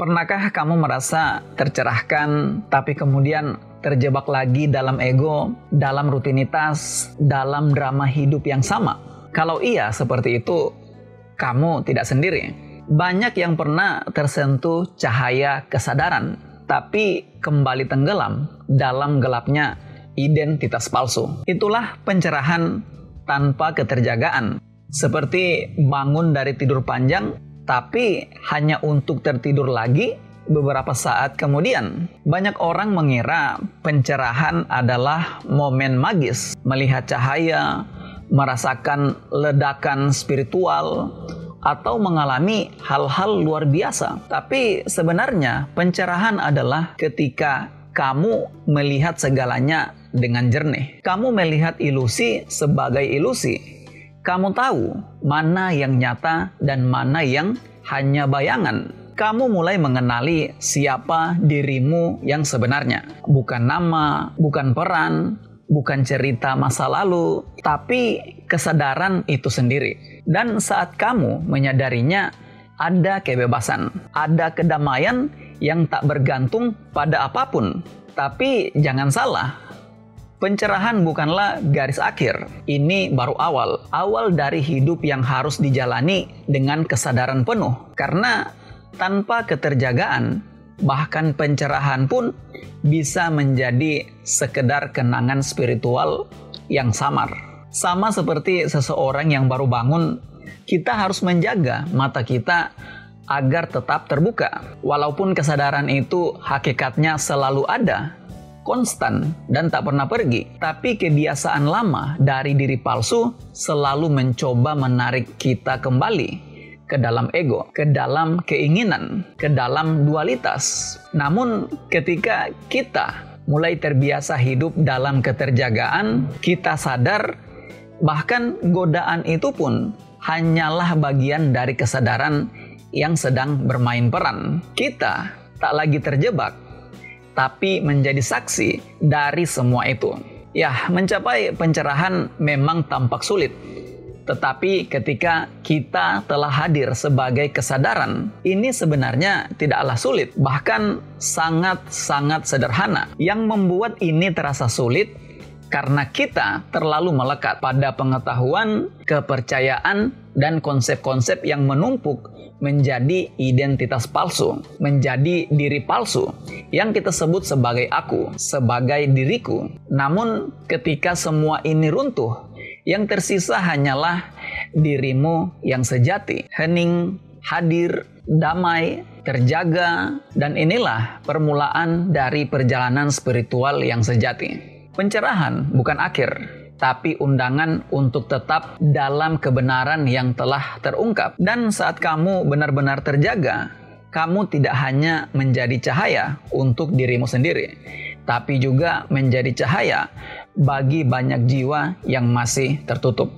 Pernahkah kamu merasa tercerahkan, tapi kemudian terjebak lagi dalam ego, dalam rutinitas, dalam drama hidup yang sama? Kalau iya seperti itu, kamu tidak sendiri. Banyak yang pernah tersentuh cahaya kesadaran, tapi kembali tenggelam dalam gelapnya identitas palsu. Itulah pencerahan tanpa keterjagaan. Seperti bangun dari tidur panjang, tapi hanya untuk tertidur lagi beberapa saat kemudian. Banyak orang mengira pencerahan adalah momen magis, melihat cahaya, merasakan ledakan spiritual, atau mengalami hal-hal luar biasa. Tapi sebenarnya pencerahan adalah ketika kamu melihat segalanya dengan jernih. Kamu melihat ilusi sebagai ilusi. Kamu tahu mana yang nyata dan mana yang hanya bayangan. Kamu mulai mengenali siapa dirimu yang sebenarnya. Bukan nama, bukan peran, bukan cerita masa lalu, tapi kesadaran itu sendiri. Dan saat kamu menyadarinya, ada kebebasan, ada kedamaian yang tak bergantung pada apapun. Tapi jangan salah, pencerahan bukanlah garis akhir. Ini baru awal dari hidup yang harus dijalani dengan kesadaran penuh. Karena tanpa keterjagaan, bahkan pencerahan pun bisa menjadi sekedar kenangan spiritual yang samar. Sama seperti seseorang yang baru bangun, kita harus menjaga mata kita agar tetap terbuka. Walaupun kesadaran itu hakikatnya selalu ada, konstan dan tak pernah pergi. Tapi kebiasaan lama dari diri palsu selalu mencoba menarik kita kembali ke dalam ego, ke dalam keinginan, ke dalam dualitas. Namun ketika kita mulai terbiasa hidup dalam keterjagaan, kita sadar bahkan godaan itu pun hanyalah bagian dari kesadaran yang sedang bermain peran. Kita tak lagi terjebak, tapi menjadi saksi dari semua itu. Ya, mencapai pencerahan memang tampak sulit. Tetapi ketika kita telah hadir sebagai kesadaran, ini sebenarnya tidaklah sulit, bahkan sangat-sangat sederhana. Yang membuat ini terasa sulit karena kita terlalu melekat pada pengetahuan, kepercayaan, dan konsep-konsep yang menumpuk menjadi identitas palsu, menjadi diri palsu yang kita sebut sebagai aku, sebagai diriku. Namun ketika semua ini runtuh, yang tersisa hanyalah dirimu yang sejati, hening, hadir, damai, terjaga, dan inilah permulaan dari perjalanan spiritual yang sejati. Pencerahan bukan akhir, tapi undangan untuk tetap dalam kebenaran yang telah terungkap. Dan saat kamu benar-benar terjaga, kamu tidak hanya menjadi cahaya untuk dirimu sendiri, tapi juga menjadi cahaya bagi banyak jiwa yang masih tertutup.